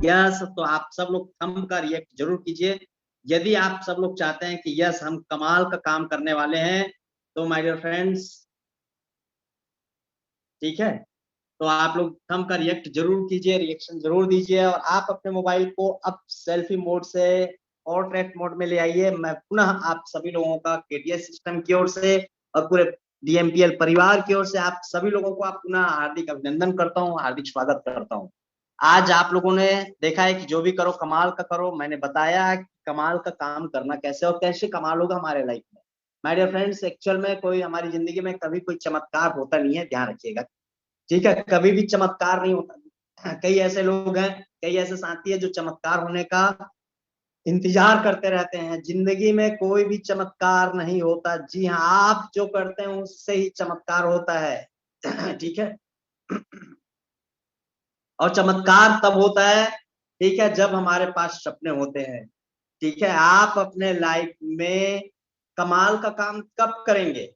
Yes, तो आप सब लोग थंब का रिएक्ट जरूर कीजिए। यदि आप सब लोग चाहते हैं कि यस हम कमाल का काम करने वाले हैं, तो माय डियर फ्रेंड्स, ठीक है, तो आप लोग थंब का रिएक्ट जरूर कीजिए, रिएक्शन जरूर दीजिए, और आप अपने मोबाइल को अब सेल्फी मोड से पोर्ट्रेट मोड में ले आइए। मैं पुनः आप सभी लोगों का केटीएस सिस्टम की ओर से और पूरे डीएमपीएल परिवार की ओर से आप सभी लोगों को आप पुनः हार्दिक अभिनंदन करता हूँ, हार्दिक स्वागत करता हूँ। आज आप लोगों ने देखा है कि जो भी करो कमाल का करो। मैंने बताया कि कमाल का काम करना कैसे और कैसे कमाल होगा हमारे लाइफ में। माय डियर फ्रेंड्स, एक्चुअल में कोई हमारी जिंदगी में कभी कोई चमत्कार होता नहीं है, ध्यान रखिएगा, ठीक है, कभी भी चमत्कार नहीं होता। कई ऐसे लोग हैं, कई ऐसे साथी है जो चमत्कार होने का इंतजार करते रहते हैं। जिंदगी में कोई भी चमत्कार नहीं होता। जी हाँ, आप जो करते हैं उससे ही चमत्कार होता है। ठीक है, और चमत्कार तब होता है, ठीक है, जब हमारे पास सपने होते हैं। ठीक है, आप अपने लाइफ में कमाल का काम कब करेंगे,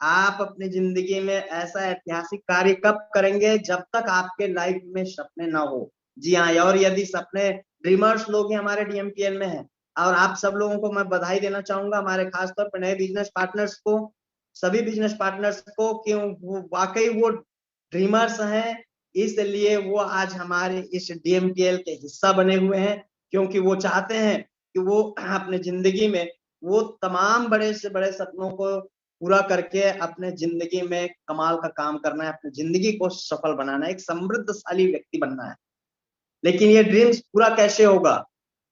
आप अपनी जिंदगी में ऐसा ऐतिहासिक कार्य कब करेंगे, जब तक आपके लाइफ में सपने ना हो। जी हाँ, और यदि सपने ड्रीमर्स लोग ही हमारे डीएमपीएल में हैं, और आप सब लोगों को मैं बधाई देना चाहूंगा, हमारे खासतौर पर नए बिजनेस पार्टनर्स को, सभी बिजनेस पार्टनर्स को, क्यों वो वाकई वो ड्रीमर्स हैं, इसलिए वो आज हमारे इस डीएमपीएल के हिस्सा बने हुए हैं, क्योंकि वो चाहते हैं कि वो अपने जिंदगी में वो तमाम बड़े से बड़े सपनों को पूरा करके अपने जिंदगी में कमाल का काम करना है, अपनी जिंदगी को सफल बनाना है, एक समृद्धशाली व्यक्ति बनना है। लेकिन ये ड्रीम्स पूरा कैसे होगा,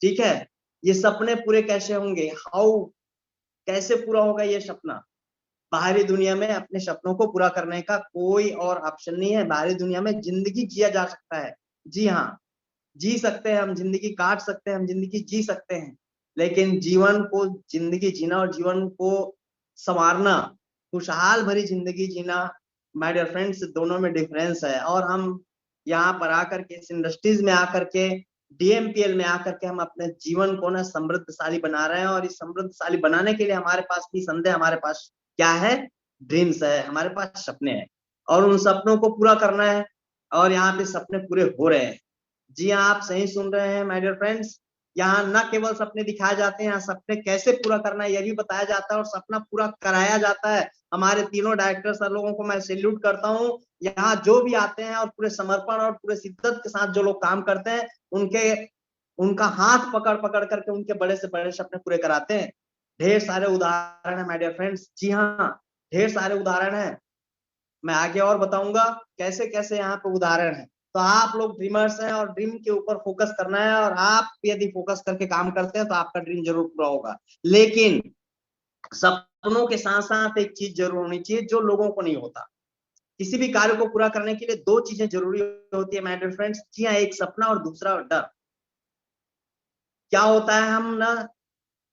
ठीक है, ये सपने पूरे कैसे होंगे, हाउ, कैसे पूरा होगा ये सपना। बाहरी दुनिया में अपने सपनों को पूरा करने का कोई और ऑप्शन नहीं है। बाहरी दुनिया में जिंदगी जिया जा सकता है, जी हाँ, जी सकते हैं हम, जिंदगी काट सकते हैं हम, जिंदगी जी सकते हैं, लेकिन जीवन को जिंदगी जीना और जीवन को संवारना, खुशहाल भरी जिंदगी जीना, माय डियर फ्रेंड्स, दोनों में डिफरेंस है। और हम यहाँ पर आकर के इस इंडस्ट्रीज में आकर के डीएमपीएल में आकर के हम अपने जीवन को ना समृद्धशाली बना रहे हैं, और इस समृद्धशाली बनाने के लिए हमारे पास निसंदेह हमारे पास क्या है, ड्रीम्स है, हमारे पास सपने हैं, और उन सपनों को पूरा करना है, और यहाँ पे सपने पूरे हो रहे हैं। जी हाँ, आप सही सुन रहे हैं माय डियर फ्रेंड्स, यहाँ न केवल सपने दिखाए जाते हैं, यहाँ सपने कैसे पूरा करना है यह भी बताया जाता है, और सपना पूरा कराया जाता है। हमारे तीनों डायरेक्टर सर लोगों को मैं सैल्यूट करता हूँ। यहाँ जो भी आते हैं और पूरे समर्पण और पूरे शिद्दत के साथ जो लोग काम करते हैं, उनके उनका हाथ पकड़ पकड़ करके उनके बड़े से बड़े सपने पूरे कराते हैं। ढेर सारे उदाहरण है माय डियर फ्रेंड्स, जी हाँ, ढेर सारे उदाहरण है। मैं आगे और बताऊंगा कैसे कैसे यहाँ पे उदाहरण है। तो आप लोग ड्रीमर्स हैं और ड्रीम के ऊपर फोकस करना है, और आप यदि फोकस करके काम करते हैं तो आपका ड्रीम जरूर पूरा होगा। लेकिन सपनों के साथ साथ एक चीज जरूर होनी चाहिए जो लोगों को नहीं होता। किसी भी कार्य को पूरा करने के लिए दो चीजें जरूरी होती है माय डियर फ्रेंड्स, जी हाँ, एक सपना और दूसरा डर। क्या होता है, हम ना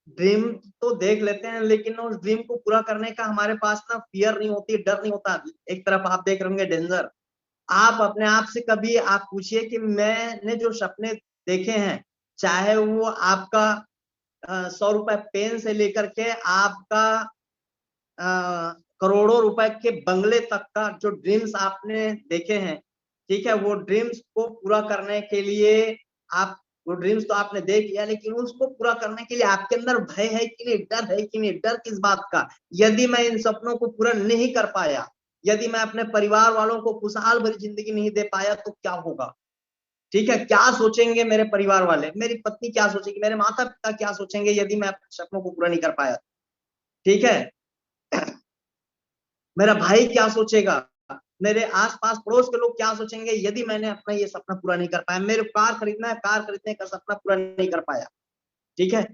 ड्रीम तो देख लेते हैं, लेकिन उस ड्रीम को पूरा करने का हमारे पास ना फियर नहीं होती, डर नहीं होता। एक तरफ आप देख रहे होंगे डेंजर। आप अपने आप से कभी आप पूछिए कि मैंने जो सपने देखे हैं, चाहे वो आपका 100 रुपए पेन से लेकर के आपका करोड़ों रुपए के बंगले तक का जो ड्रीम्स आपने देखे हैं, ठीक है, वो ड्रीम्स को पूरा करने के लिए आप, वो ड्रीम्स तो आपने देख लिया, लेकिन उसको पूरा करने के लिए आपके अंदर भय है कि नहीं, डर है कि नहीं। डर किस बात का, यदि मैं इन सपनों को पूरा नहीं कर पाया, यदि मैं अपने परिवार वालों को खुशहाल भरी जिंदगी नहीं दे पाया तो क्या होगा, ठीक है, क्या सोचेंगे मेरे परिवार वाले, मेरी पत्नी क्या सोचेगी, मेरे माता पिता क्या सोचेंगे यदि मैं अपने सपनों को पूरा नहीं कर पाया, ठीक है, मेरा भाई क्या सोचेगा, मेरे आसपास पड़ोस के लोग क्या सोचेंगे यदि मैंने अपना ये सपना पूरा नहीं कर पाया। मेरे कार खरीदना है, कार खरीदने का सपना पूरा नहीं कर पाया, ठीक है,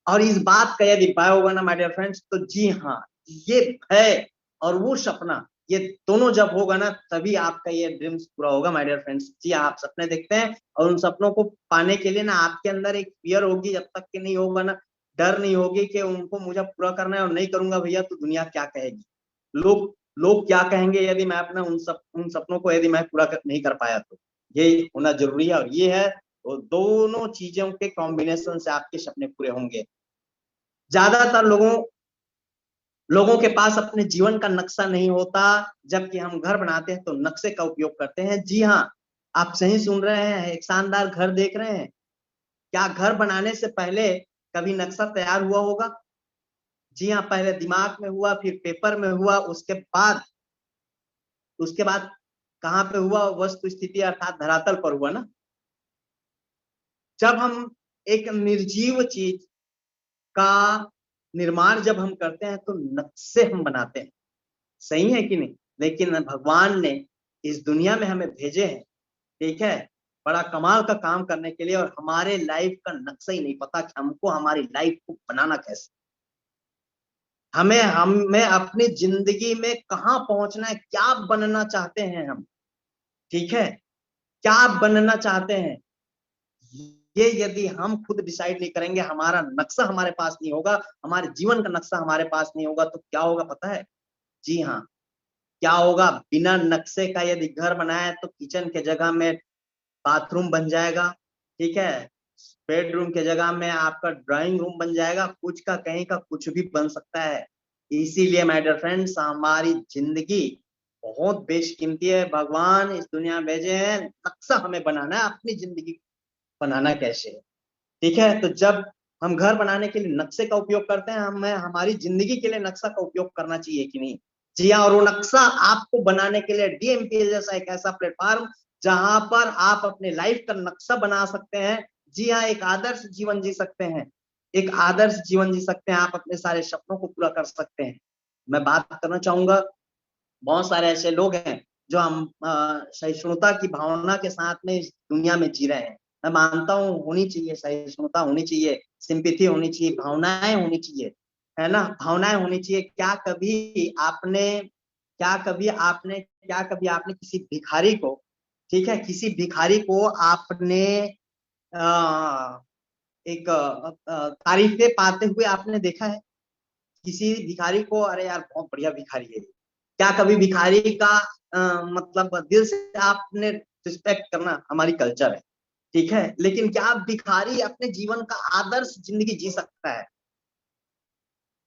और इस बात का यदि भय होगा ना माय डियर फ्रेंड्स, तो जी हाँ, ये भय और वो सपना, ये दोनों जब होगा ना तभी आपका ये ड्रीम्स पूरा होगा माय डियर फ्रेंड्स। जी हाँ, आप सपने देखते हैं और उन सपनों को पाने के लिए ना आपके अंदर एक फियर होगी, जब तक कि नहीं होगा ना, डर नहीं होगी कि उनको मुझे पूरा करना है और नहीं करूंगा भैया तो दुनिया क्या कहेगी, लोग लोग क्या कहेंगे यदि मैं अपना उन सपनों को यदि मैं पूरा नहीं कर पाया, तो ये होना जरूरी है, और ये है, तो दोनों चीजों के कॉम्बिनेशन से आपके सपने पूरे होंगे। ज्यादातर लोगों लोगों के पास अपने जीवन का नक्शा नहीं होता, जबकि हम घर बनाते हैं तो नक्शे का उपयोग करते हैं। जी हाँ, आप सही सुन रहे हैं, एक शानदार घर देख रहे हैं। क्या घर बनाने से पहले कभी नक्शा तैयार हुआ होगा? जी हाँ, पहले दिमाग में हुआ, फिर पेपर में हुआ, उसके बाद कहाँ पे हुआ? वस्तु स्थिति अर्थात धरातल पर हुआ ना। जब हम एक निर्जीव चीज का निर्माण जब हम करते हैं तो नक्शे हम बनाते हैं, सही है कि नहीं? लेकिन भगवान ने इस दुनिया में हमें भेजे हैं, ठीक है, बड़ा कमाल का काम करने के लिए, और हमारे लाइफ का नक्शा ही नहीं पता कि हमको हमारी लाइफ को बनाना कैसे। हमें अपनी जिंदगी में कहाँ पहुंचना है, क्या बनना चाहते हैं हम, ठीक है, क्या बनना चाहते हैं, ये यदि हम खुद डिसाइड नहीं करेंगे, हमारा नक्शा हमारे पास नहीं होगा, हमारे जीवन का नक्शा हमारे पास नहीं होगा, तो क्या होगा पता है? जी हाँ, क्या होगा? बिना नक्शे का यदि घर बनाया तो किचन के जगह में बाथरूम बन जाएगा, ठीक है, बेडरूम के जगह में आपका ड्राइंग रूम बन जाएगा, कुछ का कहीं का कुछ भी बन सकता है। इसीलिए माय डियर फ्रेंड्स, हमारी जिंदगी बहुत बेशकीमती है, भगवान इस दुनिया में भेजे हैं, नक्शा हमें बनाना है अपनी जिंदगी बनाना कैसे है, ठीक है। तो जब हम घर बनाने के लिए नक्शे का उपयोग करते हैं, हमें हमारी जिंदगी के लिए नक्शा का उपयोग करना चाहिए कि नहीं? जी हाँ, और वो नक्शा आपको बनाने के लिए डीएमपीएल जैसा एक ऐसा प्लेटफॉर्म जहां पर आप अपने लाइफ का नक्शा बना सकते हैं। जी हाँ, एक आदर्श जीवन जी सकते हैं, एक आदर्श जीवन जी सकते हैं, आप अपने सारे सपनों को पूरा कर सकते हैं। मैं बात करना चाहूंगा, बहुत सारे ऐसे लोग हैं जो हम सहिष्णुता की भावना के साथ में इस दुनिया में जी रहे हैं। मैं मानता हूँ होनी चाहिए, सहिष्णुता होनी चाहिए, सिंपैथी होनी चाहिए, भावनाएं होनी चाहिए, है ना, भावनाएं होनी चाहिए। क्या कभी आपने किसी भिखारी को, ठीक है, किसी भिखारी को आपने आ, एक तारीफे पाते हुए आपने देखा है? किसी भिखारी को, अरे यार बहुत बढ़िया भिखारी है, क्या कभी भिखारी का मतलब दिल से आपने रिस्पेक्ट करना हमारी कल्चर है, ठीक है, लेकिन क्या भिखारी अपने जीवन का आदर्श जिंदगी जी सकता है?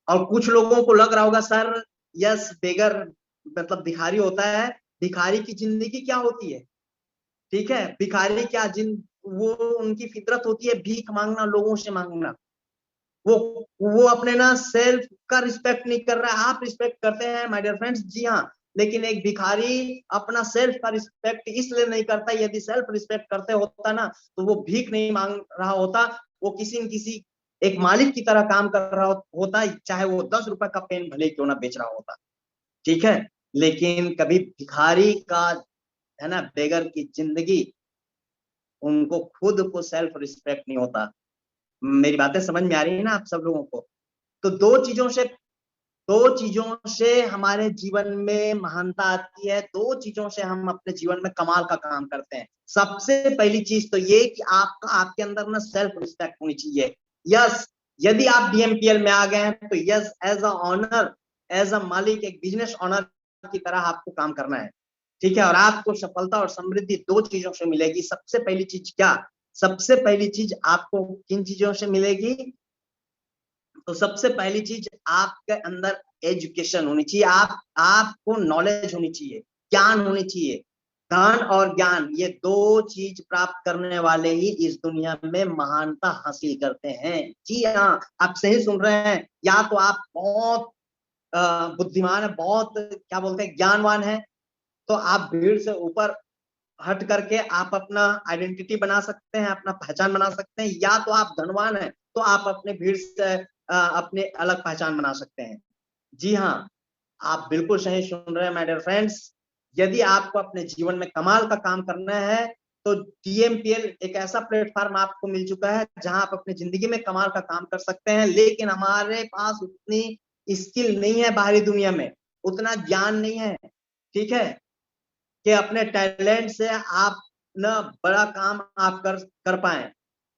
और कुछ लोगों को लग रहा होगा सर, यस बेगर मतलब भिखारी होता है, भिखारी की जिंदगी क्या होती है, ठीक है, भिखारी क्या जिन वो उनकी फितरत होती है भीख मांगना, लोगों से मांगना। वो वो अपने ना सेल्फ का रिस्पेक्ट नहीं कर रहा है, आप रिस्पेक्ट करते हैं माय डियर फ्रेंड्स, जी हाँ, लेकिन एक भिखारी अपना सेल्फ का रिस्पेक्ट इसलिए नहीं करता, यदि सेल्फ रिस्पेक्ट करते होता ना तो वो भीख नहीं मांग रहा होता, वो किसी न किसी एक मालिक की तरह काम कर रहा होता, चाहे वो 10 रुपए का पेन भले क्यों ना बेच रहा होता, ठीक है। लेकिन कभी भिखारी का, है ना, बेगर की जिंदगी, उनको खुद को सेल्फ रिस्पेक्ट नहीं होता। मेरी बातें समझ में आ रही है ना आप सब लोगों को? तो दो चीजों से हमारे जीवन में महानता आती है, दो चीजों से हम अपने जीवन में कमाल का काम करते हैं। सबसे पहली चीज तो ये कि आपके अंदर ना सेल्फ रिस्पेक्ट होनी चाहिए। यस, यदि आप डीएमपीएल में आ गए हैं तो yes, as a owner, as a मालिक, एक बिजनेस ऑनर की तरह आपको काम करना है, ठीक है, और आपको सफलता और समृद्धि दो चीजों से मिलेगी। सबसे पहली चीज क्या? सबसे पहली चीज आपको किन चीजों से मिलेगी? तो सबसे पहली चीज आपके अंदर एजुकेशन होनी चाहिए, आपको नॉलेज होनी चाहिए, ज्ञान होनी चाहिए। धन और ज्ञान, ये दो चीज प्राप्त करने वाले ही इस दुनिया में महानता हासिल करते हैं। जी हाँ, आप सही सुन रहे हैं, या तो आप बहुत बुद्धिमान है, बहुत क्या बोलते हैं ज्ञानवान है, तो आप भीड़ से ऊपर हट करके आप अपना आइडेंटिटी बना सकते हैं, अपना पहचान बना सकते हैं, या तो आप धनवान हैं तो आप अपने भीड़ से अपने अलग पहचान बना सकते हैं। जी हाँ, आप बिल्कुल सही सुन रहे हैं माय डियर फ्रेंड्स। यदि आपको अपने जीवन में कमाल का काम करना है तो डीएमपीएल एक ऐसा प्लेटफॉर्म आपको मिल चुका है जहां आप अपनी जिंदगी में कमाल का काम कर सकते हैं। लेकिन हमारे पास उतनी स्किल नहीं है बाहरी दुनिया में, उतना ज्ञान नहीं है, ठीक है, कि अपने टैलेंट से आप न बड़ा काम आप कर पाए,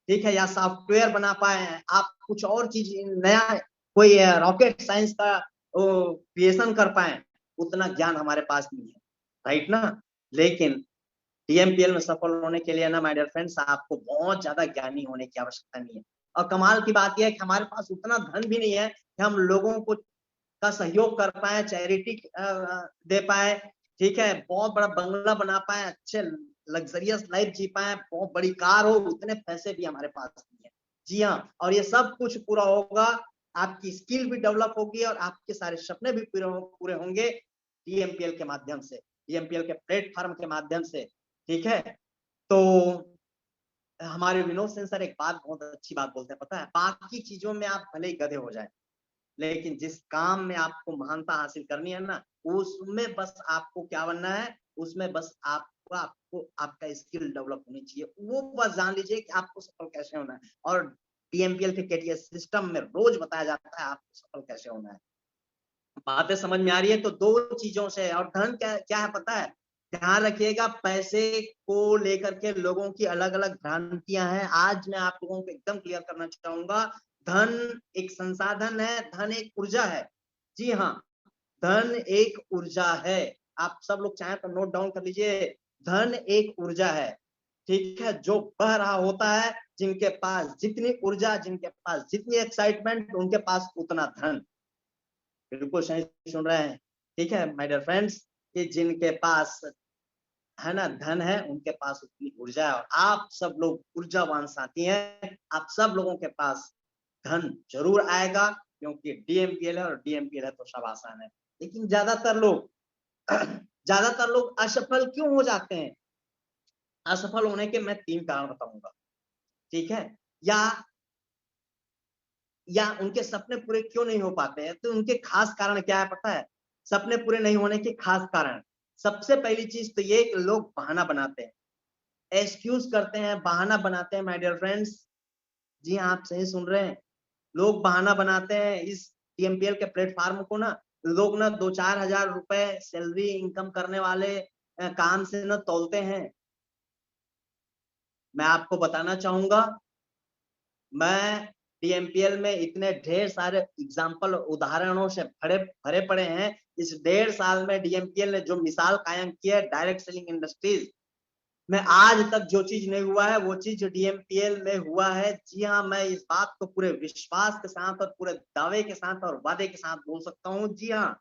ठीक है, या सॉफ्टवेयर बना पाए, आप कुछ और चीज नया, कोई रॉकेट साइंस का क्रिएशन कर पाए, उतना ज्ञान हमारे पास नहीं है, राइट ना। लेकिन डीएमपीएल में सफल होने के लिए ना माय डियर फ्रेंड्स, आपको बहुत ज्यादा ज्ञानी होने की आवश्यकता नहीं है। और कमाल की बात यह है कि हमारे पास उतना धन भी नहीं है कि हम लोगों को का सहयोग कर पाए, चैरिटी दे पाए, ठीक है, बहुत बड़ा बंगला बना पाए, अच्छे लग्जरियस लाइफ जी पाए, बहुत बड़ी कार हो, उतने पैसे भी हमारे पास नहीं है। जी हाँ, और ये सब कुछ पूरा होगा, आपकी स्किल भी डेवलप होगी और आपके सारे सपने भी पूरे होंगे डीएमपीएल के माध्यम से, डीएमपीएल के प्लेटफॉर्म के माध्यम से। ठीक है, तो हमारे विनोद सेन सर एक बात, बहुत अच्छी बात बोलते हैं, पता है, बाकी चीजों में आप भले ही गधे हो जाए, लेकिन जिस काम में आपको महानता हासिल करनी है ना, उसमें बस आपको क्या बनना है, उसमें बस आपको आपका स्किल डेवलप होनी चाहिए, वो बस जान लीजिए कि आपको सफल कैसे होना है। और डीएमपीएल के केटीएस सिस्टम में रोज बताया जाता है आपको सफल कैसे होना है। बातें समझ में आ रही है? तो दो चीजों से, और धन क्या क्या है पता है, ध्यान रखिएगा, पैसे को लेकर के लोगों की अलग अलग भ्रांतियां हैं। आज मैं आप लोगों को एकदम क्लियर करना चाहूंगा, धन एक संसाधन है, धन एक ऊर्जा है। जी हाँ, धन एक ऊर्जा है। आप सब लोग चाहें तो नोट डाउन कर लीजिए, धन एक ऊर्जा है। ठीक है, जो बह रहा होता है, जिनके पास जितनी ऊर्जा, जिनके पास जितनी एक्साइटमेंट, उनके पास उतना धन। बिल्कुल सही सुन रहे हैं। ठीक है माय डियर फ्रेंड्स, कि जिनके पास है ना धन है, उनके पास उतनी ऊर्जा है। और आप सब लोग ऊर्जावान साथी हैं, आप सब लोगों के पास धन जरूर आएगा, क्योंकि डीएमपीएल है, और डीएमपीएल है तो सब आसान है। लेकिन ज्यादातर लोग ज्यादातर लोग असफल क्यों हो जाते हैं? असफल होने के मैं 3 कारण बताऊंगा। ठीक है, या उनके सपने पूरे क्यों नहीं हो पाते हैं, तो उनके खास कारण क्या है पता है? सपने पूरे नहीं होने के खास कारण, सबसे पहली चीज तो ये कि लोग बहाना बनाते हैं, एक्सक्यूज करते हैं, बहाना बनाते हैं माय डियर फ्रेंड्स। जी हाँ, आप सही सुन रहे हैं, लोग बहाना बनाते हैं। इस टीएमपीएल के प्लेटफॉर्म को ना, लोग ना 2-4 हजार रुपए सैलरी इनकम करने वाले काम से ना तौलते हैं। मैं आपको बताना चाहूंगा, मैं डीएमपीएल में इतने ढेर सारे एग्जाम्पल, उदाहरणों से भरे भरे पड़े हैं। इस 1.5 साल में डीएमपीएल ने जो मिसाल कायम की है, डायरेक्ट सेलिंग इंडस्ट्रीज में, आज तक जो चीज नहीं हुआ है, वो चीज डीएमपीएल में हुआ है। जी हाँ, मैं इस बात को पूरे विश्वास के साथ और पूरे दावे के साथ और वादे के साथ बोल सकता हूँ। जी हाँ,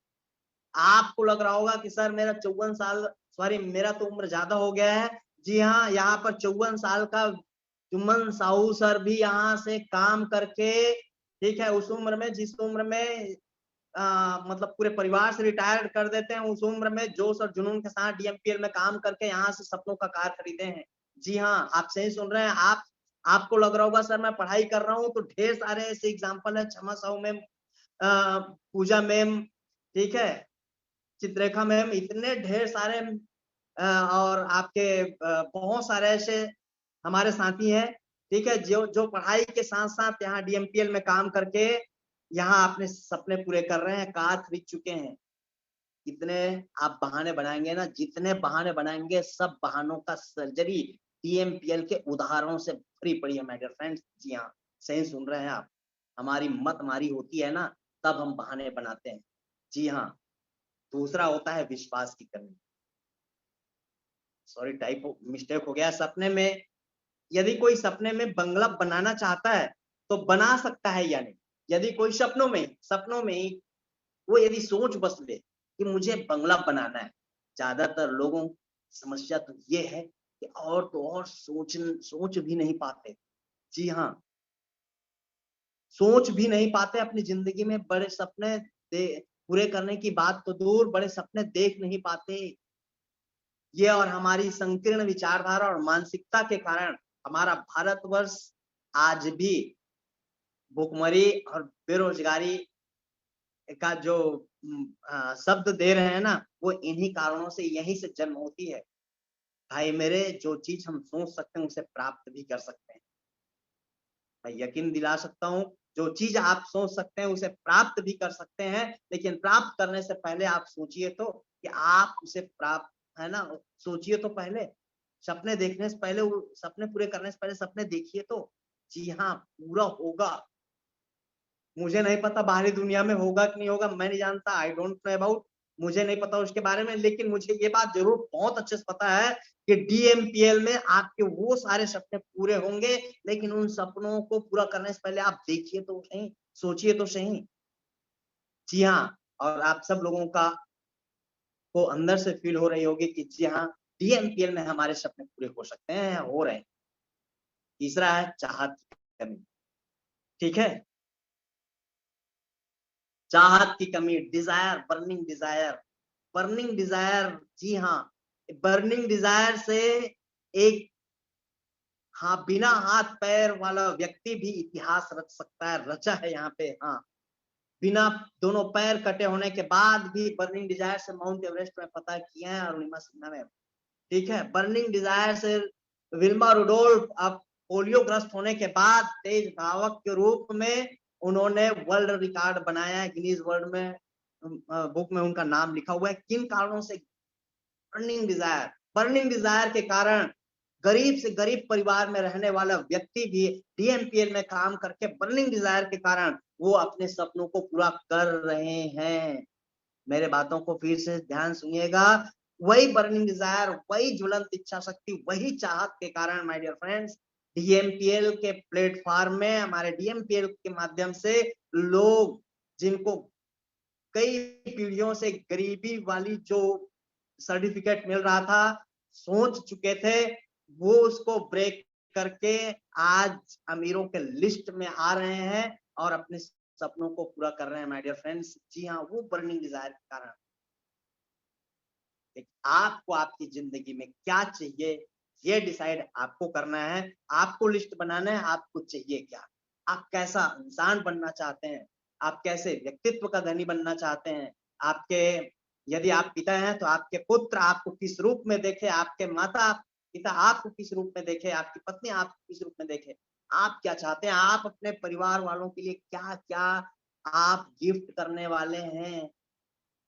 आपको लग रहा होगा कि सर मेरा 54 साल, सॉरी मेरा तो उम्र ज्यादा हो गया है। जी हाँ, यहाँ पर 54 साल का जुम्मन साहू सर भी यहाँ से काम करके, ठीक है, उस उम्र में, जिस उम्र में मतलब पूरे परिवार से रिटायर कर देते हैं, उस उम्र में जोश और जुनून के साथ डीएमपीएल में काम करके यहाँ से सपनों का कार खरीदे हैं। जी हाँ, आप सही सुन रहे हैं। आपको लग रहा होगा सर मैं पढ़ाई कर रहा हूँ, तो ढेर सारे ऐसे एग्जाम्पल है, क्षमा साहू मैम, पूजा मैम, ठीक है, चित्ररेखा मैम, इतने ढेर सारे और आपके बहुत सारे ऐसे हमारे साथी हैं, ठीक है, जो जो पढ़ाई के साथ साथ यहाँ डीएमपीएल में काम करके यहाँ अपने सपने पूरे कर रहे हैं, कार खरीद चुके हैं। कितने आप बहाने बनाएंगे ना, जितने बहाने बनाएंगे, सब बहानों का सर्जरी डीएमपीएल के उदाहरणों से भरी पड़ी है माय डियर फ्रेंड्स। जी हाँ, सही सुन रहे हैं आप, हमारी मत मारी होती है ना, तब हम बहाने बनाते हैं। जी हाँ, दूसरा होता है विश्वास की कमी। सॉरी, टाइप मिस्टेक हो गया। सपने में, यदि कोई सपने में बंगला बनाना चाहता है तो बना सकता है या नहीं? यदि कोई सपनों में ही वो यदि सोच बस ले कि मुझे बंगला बनाना है, ज्यादातर लोगों की समस्या तो ये है कि और तो और सोच भी नहीं पाते। जी हाँ, सोच भी नहीं पाते अपनी जिंदगी में, बड़े सपने पूरे करने की बात तो दूर, बड़े सपने देख नहीं पाते। ये और हमारी संकीर्ण विचारधारा और मानसिकता के कारण हमारा भारतवर्ष आज भी भुखमरी और बेरोजगारी का जो शब्द दे रहे हैं ना, वो इन्हीं कारणों से, यहीं से जन्म होती है। भाई मेरे, जो चीज हम सोच सकते हैं उसे प्राप्त भी कर सकते हैं। मैं यकीन दिला सकता हूँ, जो चीज आप सोच सकते हैं उसे प्राप्त भी कर सकते हैं, लेकिन प्राप्त करने से पहले आप सोचिए तो कि आप उसे प्राप्त, है ना, सोचिए तो पहले, सपने देखने से पहले, सपने पूरे करने से पहले सपने देखिए तो। जी हाँ, पूरा होगा। मुझे नहीं पता बाहरी दुनिया में होगा कि नहीं होगा, मैं नहीं जानता, आई डोंट नो अबाउट, मुझे नहीं पता उसके बारे में, लेकिन मुझे ये बात जरूर बहुत अच्छे से पता है कि डीएमपीएल में आपके वो सारे सपने पूरे होंगे, लेकिन उन सपनों को पूरा करने से पहले आप देखिए तो सही, सोचिए तो सही। जी हाँ, और आप सब लोगों का को अंदर से फील हो रही होगी कि जी हाँ, डीएमपीएल में हमारे सपने पूरे हो सकते हैं, हो रहे हैं। तीसरा है चाहत की कमी। ठीक है, चाहत की कमी, desire, burning desire, burning desire. जी हाँ, बर्निंग डिजायर से एक, हाँ, बिना हाथ पैर वाला व्यक्ति भी इतिहास रच सकता है, रचा है यहाँ पे। हाँ, बिना दोनों पैर कटे होने के बाद भी बर्निंग डिजायर से माउंट एवरेस्ट में फतह किए हैं अरुणिमा सिन्हा ने। ठीक है, बर्निंग डिजायर से विल्मा रुडोल्फ अब पोलियो ग्रस्त होने के बाद तेज धावक के रूप में उन्होंने वर्ल्ड रिकॉर्ड बनाया है, गिनीज वर्ल्ड में बुक में उनका नाम लिखा हुआ है। किन कारणों से? बर्निंग डिजायर, बर्निंग डिजायर के कारण गरीब से गरीब परिवार में रहने वाला व्यक्ति भी डीएमपीएल में काम करके बर्निंग डिजायर के कारण वो अपने सपनों को पूरा कर रहे हैं। मेरे बातों को फिर से ध्यान सुनिएगा, वही बर्निंग डिजायर, वही ज्वलंत इच्छा शक्ति, वही चाहत के कारण माय डियर फ्रेंड्स, डीएमपीएल के प्लेटफॉर्म में, हमारे डीएमपीएल के माध्यम से लोग जिनको कई पीढ़ियों से गरीबी वाली जो सर्टिफिकेट मिल रहा था, सोच चुके थे, वो उसको ब्रेक करके आज अमीरों के लिस्ट में आ रहे हैं और अपने सपनों को पूरा कर रहे हैं माय डियर फ्रेंड्स। जी हाँ, वो बर्निंग डिजायर के कारण। आपको आपकी जिंदगी में क्या चाहिए, ये डिसाइड आपको करना है। आपको लिस्ट बनाना है, आपको चाहिए क्या, आप कैसा इंसान बनना चाहते हैं, आप कैसे व्यक्तित्व का धनी बनना चाहते हैं। आपके, यदि आप पिता हैं तो आपके पुत्र आपको किस रूप में देखे, आपके माता पिता आपको किस रूप में देखे, आपकी पत्नी आपको किस रूप में देखे, आप क्या चाहते हैं, आप अपने परिवार वालों के लिए क्या क्या आप गिफ्ट करने वाले हैं।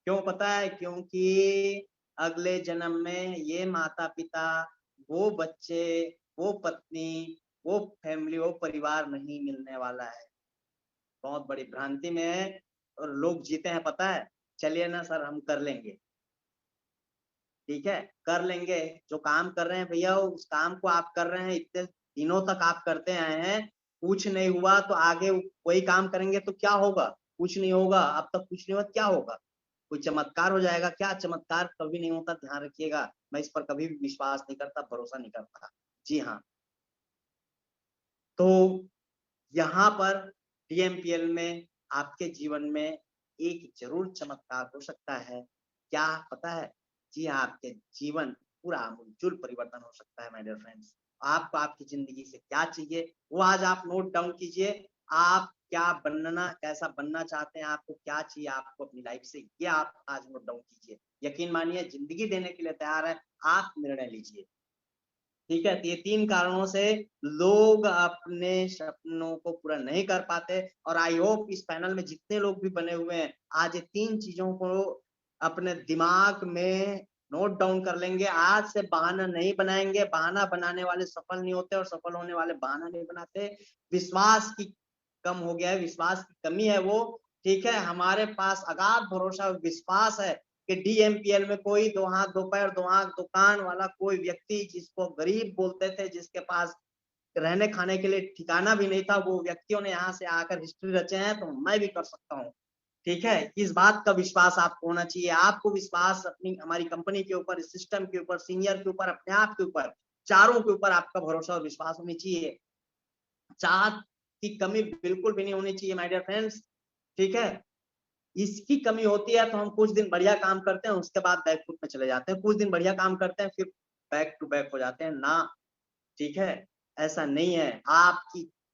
क्यों पता है? क्योंकि अगले जन्म में ये माता-पिता, वो बच्चे, वो पत्नी, वो फैमिली, वो परिवार नहीं मिलने वाला है। बहुत बड़ी भ्रांति में है और लोग जीते हैं पता है? चलिए ना सर हम कर लेंगे। ठीक है, कर लेंगे। जो काम कर रहे हैं भैया उस काम को आप कर रहे हैं, इतने दिनों तक आप करते आए हैं, कुछ नहीं हुआ तो आगे वही काम करेंगे तो क्या होगा? कुछ नहीं होगा, अब तक कुछ नहीं हुआ क्या होगा? कोई चमत्कार हो जाएगा क्या? चमत्कार कभी नहीं होता, ध्यान रखिएगा। मैं इस पर कभी भी विश्वास नहीं करता, भरोसा नहीं करता। जी हाँ, तो यहाँ पर डीएमपीएल में आपके जीवन में एक ज़रूर चमत्कार हो सकता है। क्या पता है? जी हाँ, आपके जीवन पूरा आमूल-चूल परिवर्तन हो सकता है माय डियर फ्रेंड्स। आपको आपकी ज़िंदगी से क्या चाहिए, वो आज आप नोट डाउन कीजिए। आप क्या बनना, कैसा बनना चाहते हैं, आपको क्या चाहिए आपको अपनी लाइफ से, ये आप आज नोट डाउन कीजिए। यकीन मानिए ज़िंदगी देने के लिए तैयार है, आप निर्णय लीजिए। ठीक है? तो ये 3 कारणों से लोग अपने सपनों को पूरा नहीं कर पाते और आई होप इस पैनल में जितने लोग भी बने हुए हैं, आज ये 3 चीज़ों को अपने दिमाग में नोट डाउन कर लेंगे। आज से बहाना नहीं बनाएँगे, बहाना बनाने वाले सफल नहीं होते और सफल होने वाले बहाना नहीं बनाते। विश्वास की कम हो गया है, विश्वास की कमी है वो, ठीक है? हमारे पास अगाध भरोसा और विश्वास है कि डीएमपीएल में कोई दो हाथ दो पैर दो आंख दो कान वाला कोई व्यक्ति जिसको गरीब बोलते थे, जिसके पास रहने खाने के लिए ठिकाना भी नहीं था, वो व्यक्तियों ने यहाँ से आकर हिस्ट्री रचे हैं, तो मैं भी कर सकता हूँ। ठीक है? इस बात का विश्वास आपको होना चाहिए। आपको विश्वास अपनी हमारी कंपनी के ऊपर, सिस्टम के ऊपर, सीनियर के ऊपर, अपने आप के ऊपर, चारों के ऊपर आपका भरोसा और विश्वास होनी चाहिए। चाहत की कमी बिल्कुल भी नहीं होनी चाहिए माय डियर फ्रेंड्स। ठीक है? इसकी कमी होती है तो हम कुछ दिन बढ़िया काम करते हैं, उसके बाद बैकफुट में चले जाते हैं। कुछ दिन बढ़िया काम करते हैं, फिर बैक टू बैक हो जाते हैं। ना, ठीक है? ऐसा नहीं है।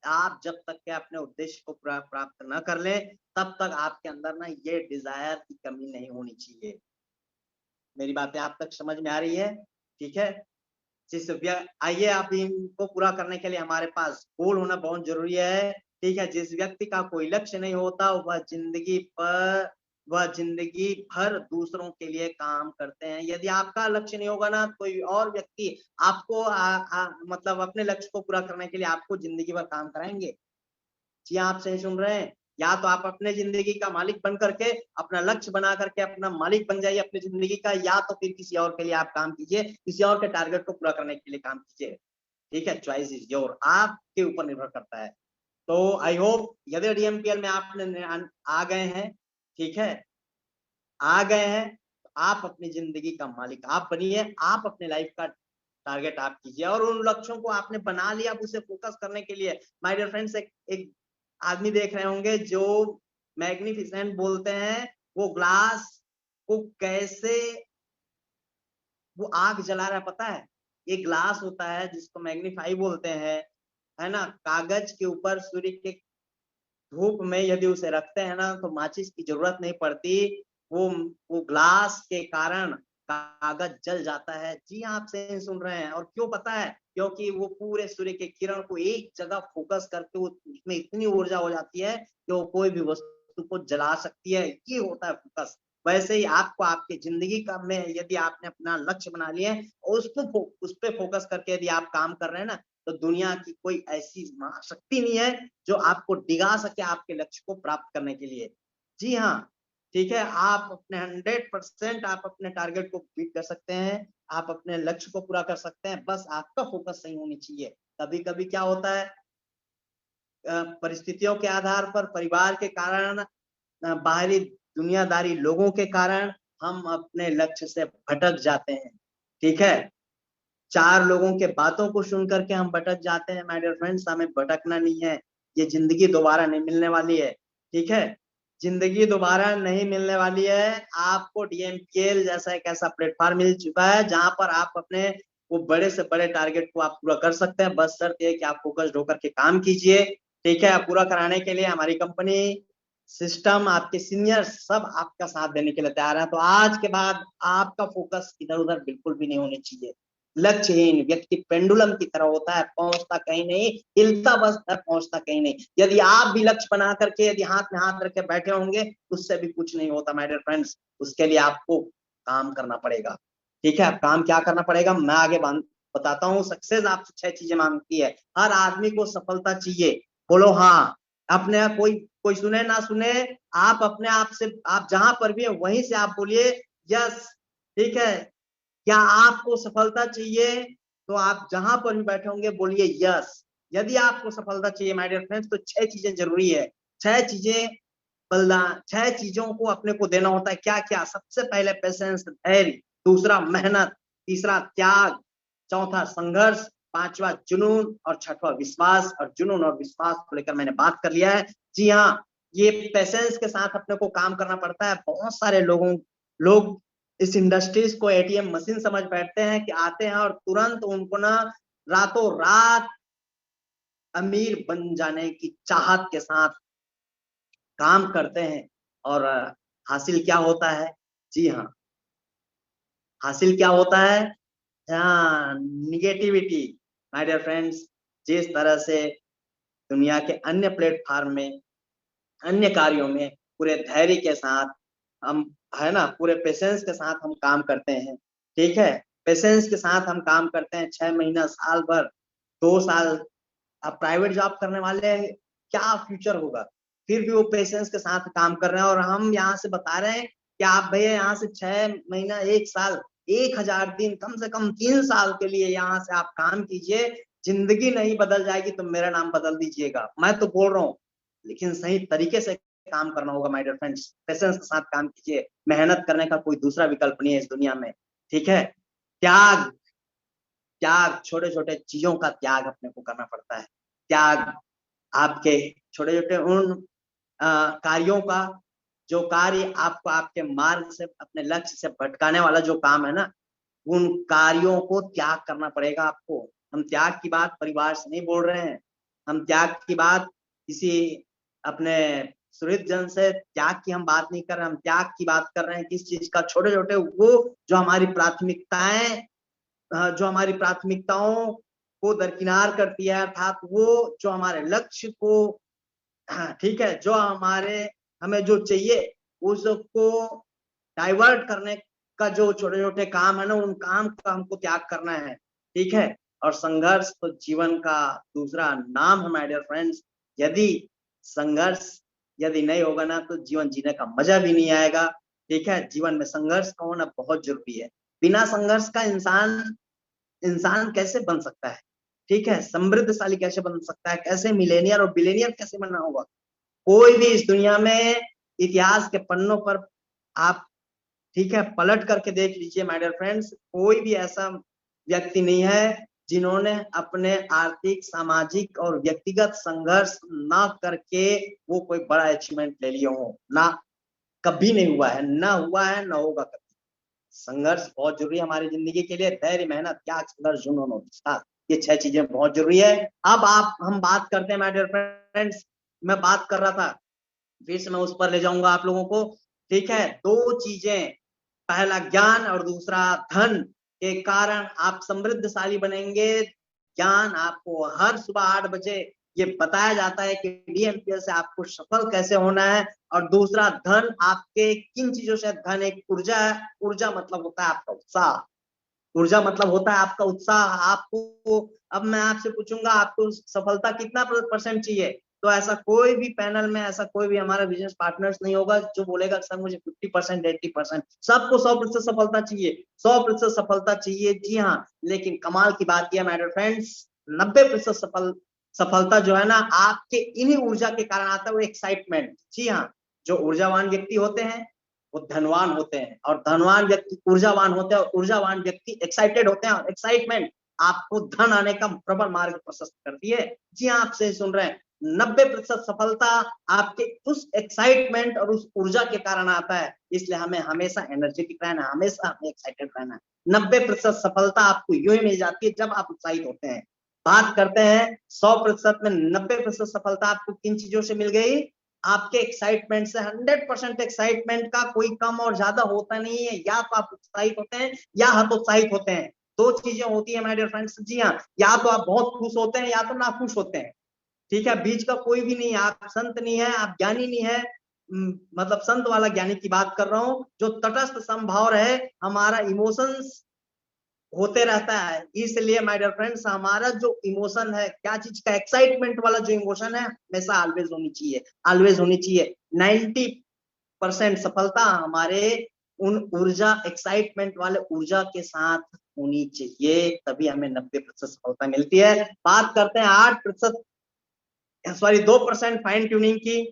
आप जब तक के अपने उद्देश्य को प्राप्त न कर लें, तब तक आपके अंदर ना ये डिज़ायर की कमी नहीं होनी चाहिए। मेरी बातें आप तक समझ में आ रही है? ठीक है? आइए आप इनको पूरा करने के लिए हमारे पास गोल होना बहुत ज़रूरी है, ठीक है? जिस व्यक्ति का कोई लक्ष्य नहीं होता, वह ज़िंदगी भर दूसरों के लिए काम करते हैं। यदि आपका लक्ष्य नहीं होगा ना, कोई और व्यक्ति आपको मतलब अपने लक्ष्य को पूरा करने के लिए आपको ज़िंदगी भर काम कराएँगे। जी, आप सही सुन रहे हैं। या तो आप अपने ज़िंदगी का मालिक बन करके, अपना लक्ष्य बना करके अपना मालिक बन जाइए अपनी ज़िंदगी का, या तो फिर किसी और के लिए आप काम कीजिए, किसी और के टारगेट को पूरा करने के लिए काम कीजिए। ठीक है? चॉइस इज़ योर, आपके ऊपर निर्भर करता है। तो आई होप यदि डीएमपीएल में आपने आ गए हैं, ठीक है? आ गए हैं, आप अपनी जिंदगी का मालिक आप बनिए, आप अपने लाइफ का टारगेट आप कीजिए और उन लक्ष्यों को आपने बना लिया, अब उसे फोकस करने के लिए माय डियर फ्रेंड्स एक आदमी देख रहे होंगे जो मैग्निफिसेंट बोलते हैं, वो ग्लास को कैसे वो आग जला रहा है पता है? ये ग्लास होता है जिसको मैग्नीफाई बोलते हैं, है ना? कागज के ऊपर सूर्य के धूप में यदि उसे रखते हैं ना तो माचिस की जरूरत नहीं पड़ती, वो वो ग्लास के कारण कागज जल जाता है। जी हाँ, आप सही सुन रहे हैं। और क्यों पता है? क्योंकि वो पूरे सूर्य के किरण को एक जगह फोकस करके वो उसमें इतनी ऊर्जा हो जाती है कि वो कोई भी वस्तु को जला सकती है। ये होता है फोकस। वैसे ही आपको आपकी जिंदगी का में यदि आपने अपना लक्ष्य बना लिया है और उस पे फोकस करके यदि आप काम कर रहे हैं ना, तो दुनिया की कोई ऐसी महाशक्ति नहीं है जो आपको डिगा सके आपके लक्ष्य को प्राप्त करने के लिए। जी हाँ, ठीक है, आप अपने 100% आप अपने टारगेट को बीट कर सकते हैं, आप अपने लक्ष्य को पूरा कर सकते हैं, बस आपका फोकस सही होनी चाहिए। कभी-कभी क्या होता है परिस्थितियों के आधार पर, परिवार के कारण, बाहरी दुनियादारी लोगों के कारण हम अपने लक्ष्य से भटक जाते हैं, ठीक है? 4 लोगों के बातों को सुन कर के हम भटक जाते हैं माय डियर फ्रेंड्स, हमें भटकना नहीं है। ये ज़िंदगी दोबारा नहीं मिलने वाली है, ठीक है? ज़िंदगी दोबारा नहीं मिलने वाली है। आपको डीएमपीएल जैसा एक ऐसा प्लेटफ़ॉर्म मिल चुका है जहाँ पर आप अपने वो बड़े से बड़े टारगेट को आप पूरा कर सकते हैं। बस शर्त ये है कि आप फ़ोकस्ड होकर के काम कीजिए, ठीक है? पूरा कराने के लिए हमारी कंपनी, सिस्टम, आपके सीनियर्स सब आपका साथ देने के लिए तैयार हैं। तो आज के बाद आपका फ़ोकस इधर-उधर बिल्कुल भी नहीं होनी चाहिए। लक्ष्यहीन व्यक्ति पेंडुलम की तरह होता है, पहुंचता कहीं नहीं, हिलता बस है, पहुंचता कहीं नहीं। यदि आप भी लक्ष्य बना करके यदि हाथ में हाथ रख के बैठे होंगे, उससे भी कुछ नहीं होता माय डियर फ्रेंड्स। उसके लिए आपको काम करना पड़ेगा, ठीक है? काम क्या करना पड़ेगा मैं आगे बताता हूँ। सक्सेस आपसे 6 चीजें मांगती है। हर आदमी को सफलता चाहिए, बोलो हाँ। अपने कोई कोई सुने ना सुने, आप अपने आप से आप जहां पर भी है वहीं से आप बोलिए यस, ठीक है? क्या आपको सफलता चाहिए? तो आप जहां पर भी बैठे होंगे बोलिए यस। यदि आपको सफलता चाहिए माय डियर फ्रेंड्स तो 6 चीजें जरूरी है। 6 चीजें बलिदान, 6 चीजों को अपने को देना होता है। क्या-क्या? सबसे पहले पेशेंस, धैर्य, दूसरा मेहनत, तीसरा त्याग, चौथा संघर्ष, पांचवा जुनून और छठवां विश्वास। और जुनून और विश्वास को लेकर मैंने बात कर लिया है। जी हाँ, ये पेशेंस के साथ अपने को काम करना पड़ता है। बहुत सारे लोग इस इंडस्ट्रीज को एटीएम मशीन समझ बैठते हैं कि आते हैं और तुरंत उनको ना रातों रात अमीर बन जाने की चाहत के साथ काम करते हैं और हासिल क्या होता है? जी हाँ, हासिल क्या होता है? हाँ, निगेटिविटी। माय डियर फ्रेंड्स, जिस तरह से दुनिया के अन्य प्लेटफ़ॉर्म में, अन्य कार्यों में पूरे धैर्य के साथ हम, है ना, पूरे पेशेंस के साथ हम काम करते हैं, ठीक है? पेशेंस के साथ हम काम करते हैं 6 महीना, साल भर, 2 साल। आप प्राइवेट जॉब करने वाले हैं, क्या फ्यूचर होगा? फिर भी वो पेशेंस के साथ काम कर रहे हैं और हम यहाँ से बता रहे हैं कि आप भैया यहाँ से 6 महीना, 1 साल, 1000 दिन, कम से कम 3 साल के लिए यहाँ से आप काम कीजिए। ज़िंदगी नहीं बदल जाएगी तो मेरा नाम बदल दीजिएगा। मैं तो बोल रहा हूँ, लेकिन सही तरीके से काम करना होगा माय डियर फ्रेंड्स। पेशेंस के साथ काम कीजिए। मेहनत करने का कोई दूसरा विकल्प नहीं है इस दुनिया में, ठीक है? त्याग, त्याग, छोटे-छोटे चीज़ों का त्याग अपने को करना पड़ता है। त्याग आपके छोटे-छोटे उन कार्यों का, जो कार्य आपको आपके मार्ग से, अपने लक्ष्य से भटकाने वाला जो काम है ना, उन कार्यों को त्याग करना पड़ेगा आपको। हम त्याग की बात परिवार से नहीं बोल रहे हैं, हम त्याग की बात किसी अपने सुहृद जन से त्याग की हम बात नहीं कर रहे हैं, हम त्याग की बात कर रहे हैं किस चीज़ का? छोटे-छोटे वो जो हमारी प्राथमिकताएँ, जो हमारी प्राथमिकताओं को दरकिनार करती है, अर्थात वो जो हमारे लक्ष्य को, हाँ, ठीक है, जो हमें जो चाहिए उसको डाइवर्ट करने का जो छोटे-छोटे काम है ना, उन काम का हमको त्याग करना है, ठीक है? और संघर्ष तो जीवन का दूसरा नाम है माय डियर फ्रेंड्स। यदि संघर्ष यदि नहीं होगा ना तो जीवन जीने का मज़ा भी नहीं आएगा, ठीक है? जीवन में संघर्ष का होना बहुत ज़रूरी है। बिना संघर्ष का इंसान इंसान कैसे बन सकता है? ठीक है? समृद्धशाली कैसे बन सकता है? कैसे मिलेनियर और बिलियनियर कैसे बनना होगा? कोई भी इस दुनिया में इतिहास के पन्नों पर आप, ठीक है, पलट करके देख लीजिए माय डियर फ्रेंड्स, कोई भी ऐसा व्यक्ति नहीं है जिन्होंने अपने आर्थिक, सामाजिक और व्यक्तिगत संघर्ष ना करके वो कोई बड़ा अचीवमेंट ले लिए हो। ना, कभी नहीं हुआ है, ना हुआ है, ना होगा कभी। संघर्ष बहुत जरूरी है हमारी जिंदगी के लिए। धैर्य, मेहनत, त्याग, संघर्ष, जुनून और निष्ठा, ये 6 चीजें बहुत जरूरी है। अब हम बात करते हैं माय डियर फ्रेंड्स, मैं बात कर रहा था, फिर से मैं उस पर ले जाऊंगा आप लोगों को। ठीक है, 2 चीजें, पहला ज्ञान और दूसरा धन के कारण आप समृद्धशाली बनेंगे। ज्ञान, आपको हर सुबह 8 बजे ये बताया जाता है कि डीएमपीएल से आपको सफल कैसे होना है। और दूसरा धन, आपके किन चीजों से धन, एक ऊर्जा है। ऊर्जा मतलब होता है आपका उत्साह, ऊर्जा मतलब होता है आपका उत्साह। आपको, अब मैं आपसे पूछूंगा आपको सफलता कितना % चाहिए, तो ऐसा कोई भी पैनल में, ऐसा कोई भी हमारा बिजनेस पार्टनर्स नहीं होगा जो बोलेगा सर मुझे 50%, 80%। सबको 100% सफलता चाहिए, 100% सफलता चाहिए, जी हाँ। लेकिन कमाल की बात यह माय डियर फ्रेंड्स, 90% सफलता जो है ना, आपके इन्हीं ऊर्जा के कारण आता है, वो एक्साइटमेंट। जी हाँ, जो ऊर्जावान व्यक्ति होते हैं वो धनवान होते हैं, और धनवान व्यक्ति ऊर्जावान होते हैं, और ऊर्जावान व्यक्ति एक्साइटेड होते हैं, और एक्साइटमेंट आपको धन आने का प्रबल मार्ग प्रशस्त करती है। जी हाँ, आप सही सुन रहे हैं, 90% सफलता आपके उस एक्साइटमेंट और उस ऊर्जा के कारण आता है। इसलिए हमें हमेशा एनर्जेटिक रहना है, हमेशा हमें एक्साइटेड रहना है। 90% सफलता आपको यूं ही मिल जाती है जब आप उत्साहित होते हैं। बात करते हैं 100% में 90% सफलता आपको किन चीजों से मिल गई, आपके एक्साइटमेंट से। 100% एक्साइटमेंट का कोई कम और ज्यादा होता नहीं है, या तो आप उत्साहित होते हैं या हतोत्साहित होते हैं। 2 चीजें होती है माय डियर फ्रेंड्स, जी हाँ, या तो आप बहुत खुश होते हैं या तो ना खुश होते हैं। ठीक है, बीच का कोई भी नहीं है। आप संत नहीं है, आप ज्ञानी नहीं है, मतलब संत वाला ज्ञानी की बात कर रहा हूं, जो तटस्थ समभाव रहे, हमारा इमोशंस होते रहता है। इसलिए माय डियर फ्रेंड्स, हमारा जो इमोशन है, क्या चीज का, एक्साइटमेंट वाला जो इमोशन है, हमेशा ऑलवेज होनी चाहिए, ऑलवेज होनी चाहिए। 90% सफलता हमारे उन ऊर्जा, एक्साइटमेंट वाले ऊर्जा के साथ होनी चाहिए, तभी हमें 90% सफलता मिलती है। बात करते हैं 8%, सॉरी 2% फाइन ट्यूनिंग की।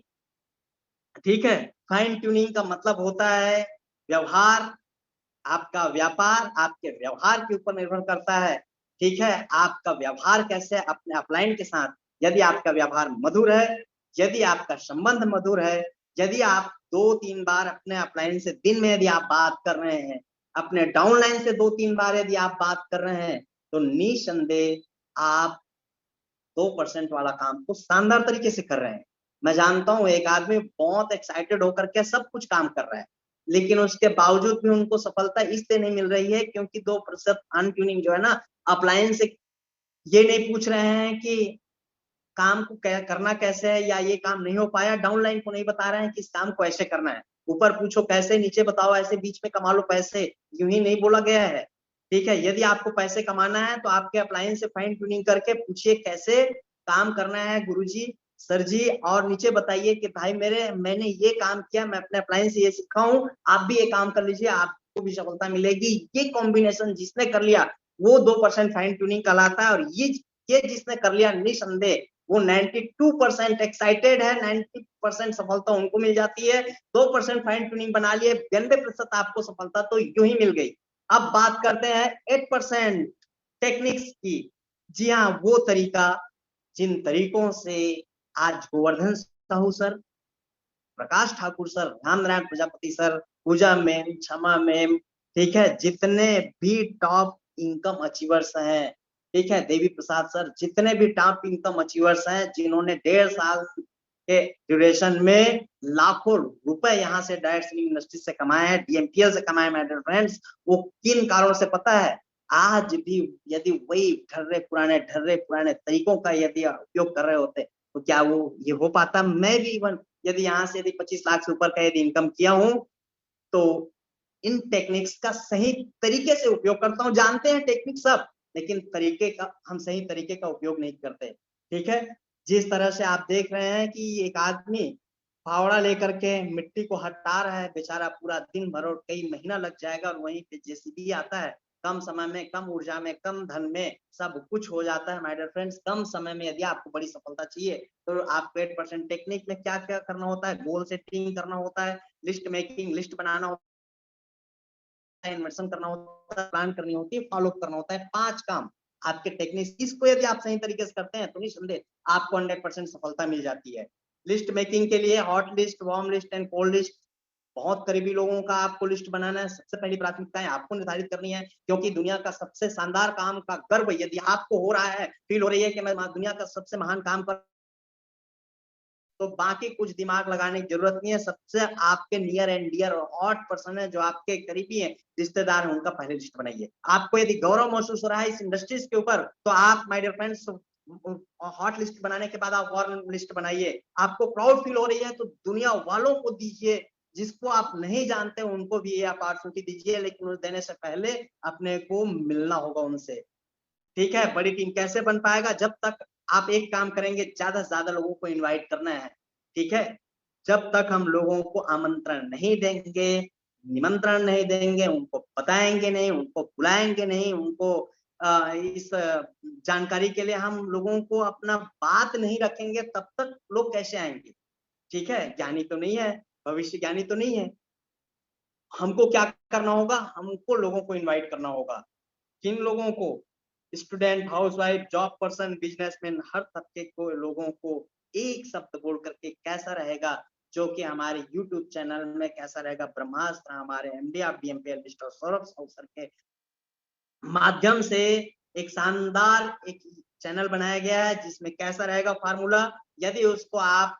ठीक है, फाइन ट्यूनिंग का मतलब होता है व्यवहार। आपका व्यापार आपके व्यवहार के ऊपर निर्भर करता है। ठीक है, आपका व्यवहार कैसे है अपने अपलाइन के साथ। यदि आपका व्यवहार मधुर है, यदि आपका संबंध मधुर है, यदि आप 2-3 बार अपने अपलाइन से दिन में यदि आप बात कर रहे हैं, अपने डाउनलाइन से 2-3 बार यदि आप बात कर रहे हैं, तो निसंदेह आप 2% वाला काम को शानदार तरीके से कर रहे हैं। मैं जानता हूँ एक आदमी बहुत एक्साइटेड होकर के सब कुछ काम कर रहा है, लेकिन उसके बावजूद भी उनको सफलता इसलिए नहीं मिल रही है क्योंकि 2% अनट्यूनिंग जो है ना, अप्लायंस से ये नहीं पूछ रहे हैं कि काम को करना कैसे है, या ये काम नहीं हो पाया, डाउनलाइन को नहीं बता रहे हैं कि इस काम को ऐसे करना है। ऊपर पूछो कैसे, नीचे बताओ ऐसे, बीच में कमा लो पैसे, यूं ही नहीं बोला गया है। ठीक है, यदि आपको पैसे कमाना है तो आपके अप्लायंस से फाइन ट्यूनिंग करके पूछिए कैसे काम करना है गुरुजी, सर जी, और नीचे बताइए कि भाई मैंने ये काम किया, मैं अपने अप्लायंस से ये सीखा हूँ, आप भी ये काम कर लीजिए, आपको भी सफलता मिलेगी। ये कॉम्बिनेशन जिसने कर लिया वो 2% फाइन ट्यूनिंग कहलाता है। और ये जिसने कर लिया निसंदेह वो 92% एक्साइटेड है, 90% सफलता उनको मिल जाती है। 2% फाइन ट्यूनिंग बना लिए, 92% आपको सफलता तो यूं ही मिल गई। अब बात करते हैं 8% टेक्निक्स की। जी हाँ, वो तरीका जिन तरीकों से आज Govardhan Sahu sir, Prakash Thakur sir, Ramnarayan Prajapati sir, पूजा मैम, क्षमा मैम, ठीक है, जितने भी टॉप इनकम अचीवर्स हैं, ठीक है, देवी प्रसाद सर, जितने भी टॉप इनकम अचीवर्स हैं, जिन्होंने 1.5 साल के ड्यूरेशन में लाखों रुपए यहाँ से डायरेक्ट सेलिंग इंडस्ट्री से कमाए हैं, डीएमपीएल से कमाए माय डियर फ्रेंड्स। वो किन कारणों से पता है, आज भी यदि वही ढर्रे पुराने तरीकों का यदि उपयोग कर रहे होते तो क्या वो ये हो पाता। मैं भी इवन यदि यहाँ से यदि 25 लाख से ऊपर का यदि इनकम किया हूं, तो इन टेक्निक्स का सही तरीके से उपयोग करता हूं। जानते हैं टेक्निक सब, लेकिन तरीके का, हम सही तरीके का उपयोग नहीं करते। ठीक है, जिस तरह से आप देख रहे हैं कि एक आदमी फावड़ा लेकर के मिट्टी को हटा रहा है, बेचारा पूरा दिन भर और कई महीना लग जाएगा, और वहीं पे जेसीबी आता है, कम समय में, कम ऊर्जा में, कम धन में सब कुछ हो जाता है माय डियर फ्रेंड्स। कम समय में यदि आपको बड़ी सफलता चाहिए तो आपको 8% टेक्निक में क्या क्या करना होता है, गोल सेटिंग करना होता है, लिस्ट मेकिंग, लिस्ट बनाना होता है, है, इन्वेस्टमेंट करना होता है, प्लान करनी होती है, फॉलो करना होता है। 5 काम आपके टेक्निक्स, इसको यदि आप सही तरीके से करते हैं तो निसंदेह आपको 100% सफलता मिल जाती है। लिस्ट मेकिंग के लिए hot list, warm list and cold list, बहुत करीबी लोगों का आपको लिस्ट बनाना है। सबसे पहली प्राथमिकताएं आपको निर्धारित करनी है, क्योंकि दुनिया का सबसे शानदार काम का गर्व यदि आपको हो रहा है, फील हो रही है कि मैं दुनिया का सबसे महान काम कर, तो बाकी कुछ दिमाग लगाने की जरूरत नहीं है। सबसे आपके नियर एंड डियर और हॉट पर्सन है, जो आपके करीबी हैं, रिश्तेदार हैं, उनका पहले लिस्ट बनाइए। आपको यदि गौरव महसूस हो रहा है इस इंडस्ट्रीज के ऊपर, तो आप my dear friends hot list बनाने के बाद आप वार्म लिस्ट बनाइए। आपको प्राउड फील हो रही है तो दुनिया वालों को दीजिए, जिसको आप नहीं जानते उनको भी ये अपॉर्चुनिटी दीजिए, लेकिन उन्हें देने से पहले अपने को मिलना होगा उनसे। ठीक है, बड़ी टीम कैसे बन पाएगा? जब तक आप एक काम करेंगे, ज्यादा से ज्यादा लोगों को इनवाइट करना है। ठीक है, जब तक हम लोगों को आमंत्रण नहीं देंगे, निमंत्रण नहीं देंगे, उनको बताएंगे नहीं, उनको बुलाएंगे नहीं, उनको इस जानकारी के लिए हम लोगों को अपना बात नहीं रखेंगे, तब तक लोग कैसे आएंगे? ठीक है, ज्ञानी तो नहीं है, भविष्य ज्ञानी तो नहीं है। हमको क्या करना होगा? हमको लोगों को इनवाइट करना होगा। किन लोगों को? Student, housewife, job person, businessman, हर तबके को लोगों को एक शब्द बोल करके कैसा रहेगा, जो कि हमारे YouTube चैनल में कैसा रहेगा, ब्रह्मास्त्र हमारे MD of BMPL mister Saurabh Sahu sir के माध्यम से एक शानदार एक चैनल बनाया गया है, जिसमें कैसा रहेगा फार्मूला, यदि उसको आप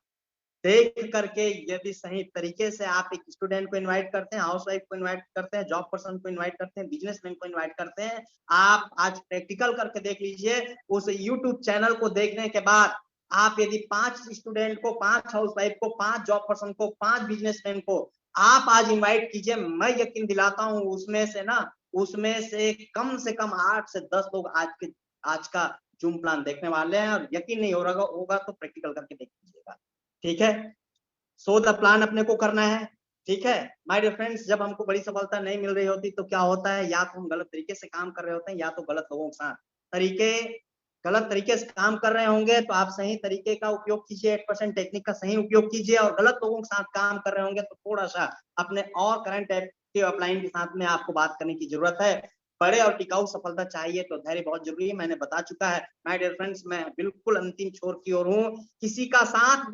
देख करके, यदि सही तरीके से आप एक स्टूडेंट को इनवाइट करते हैं, हाउसवाइफ को इनवाइट करते हैं, जॉब पर्सन को इनवाइट करते हैं, बिजनेसमैन को इनवाइट करते हैं, आप आज प्रैक्टिकल करके देख लीजिए। उस यूट्यूब चैनल को देखने के बाद आप यदि 5 स्टूडेंट को, 5 हाउसवाइफ को, 5 जॉब पर्सन को, 5 बिजनेसमैन को आप आज इनवाइट कीजिए, मैं यकीन दिलाता हूं उसमें से कम 8 से 10 लोग आज का जूम प्लान देखने वाले हैं, और यकीन नहीं होगा तो प्रैक्टिकल करके देख लीजिएगा। ठीक है, सो द प्लान अपने को करना है। ठीक है माय डियर फ्रेंड्स, जब हमको बड़ी सफलता नहीं मिल रही होती तो क्या होता है? या तो हम गलत तरीके से काम कर रहे होते हैं, या तो गलत लोगों के साथ गलत तरीके से काम कर रहे होंगे, तो आप सही तरीके का उपयोग कीजिए, 8% टेक्निक का सही उपयोग कीजिए, और गलत लोगों के साथ काम कर रहे होंगे तो थोड़ा सा अपने और करंट एक्टिव अपलाइन के साथ में आपको बात करने की जरूरत है। बड़े और टिकाऊ सफलता चाहिए तो धैर्य बहुत जरूरी है, मैंने बता चुका है। माय डियर फ्रेंड्स, मैं बिल्कुल अंतिम छोर की ओर हूँ। किसी का साथ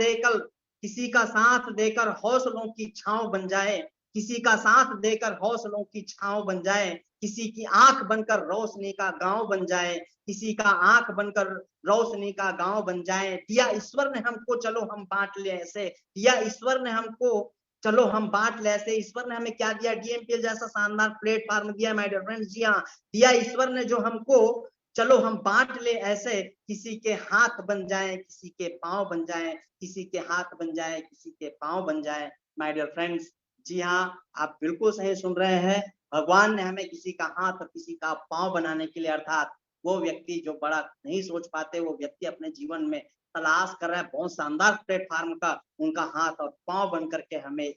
देकर हौसलों की छांव बन जाए, किसी का साथ देकर हौसलों की छांव बन जाए, किसी की आंख बनकर रोशनी का गांव बन जाए, किसी का आंख बनकर रोशनी का गांव बन जाए। दिया ईश्वर ने हमको, चलो हम बांट ले ऐसे, दिया ईश्वर ने हमको, चलो हम बांट ले ऐसे। ईश्वर ने हमें क्या दिया? डीएमपीएल जैसा शानदार प्लेटफॉर्म दिया माय डियर फ्रेंड्स। जी हाँ, दिया ईश्वर ने जो हमको, चलो हम बांट ले ऐसे। किसी के हाथ बन जाए, किसी के पांव बन जाए, किसी के हाथ बन जाए, किसी के पांव बन जाए माय डियर फ्रेंड्स। जी हाँ, आप बिल्कुल सही सुन रहे हैं। भगवान ने हमें किसी का हाथ और किसी का पांव बनाने के लिए, अर्थात वो व्यक्ति जो बड़ा नहीं सोच पाते, वो व्यक्ति अपने जीवन में तलाश कर रहा है बहुत शानदार प्लेटफॉर्म का, उनका हाथ और पांव बन करके हमें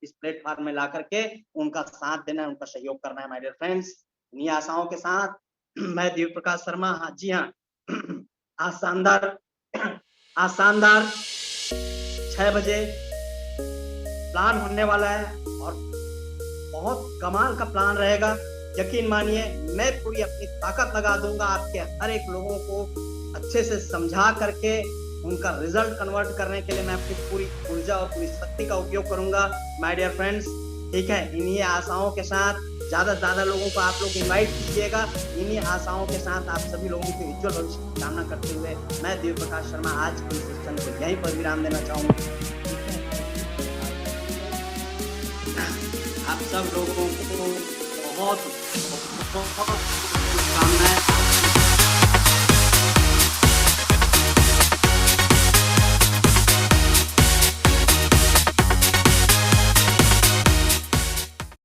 इस प्लेटफॉर्म में ला करके उनका साथ देना है, उनका सहयोग करना है माय डियर फ्रेंड्स। इन्हीं आशाओं के साथ मैं दिव्य प्रकाश शर्मा, हाँ जी हाँ, आज शानदार 6 बजे प्लान होने वाला है, और बहुत कमाल का प्लान रहेगा। यकीन मानिए, मैं पूरी अपनी ताकत लगा दूंगा आपके हर एक लोगों को अच्छे से समझा करके उनका रिजल्ट कन्वर्ट करने के लिए मैं अपनी पूरी ऊर्जा और पूरी शक्ति का उपयोग करूंगा माय डियर फ्रेंड्स। ठीक है, इन्हीं आशाओं के साथ ज्यादा से ज्यादा लोगों को आप लोग इनवाइट कीजिएगा। इन्हीं आशाओं के साथ आप सभी लोगों के उज्जवल भविष्य की कामना करते हुए मैं दिव्य प्रकाश शर्मा आज के सेशन को यहीं पर विराम देना चाहूंगा। आप सब लोगों को बहुत शुभकामनाएं।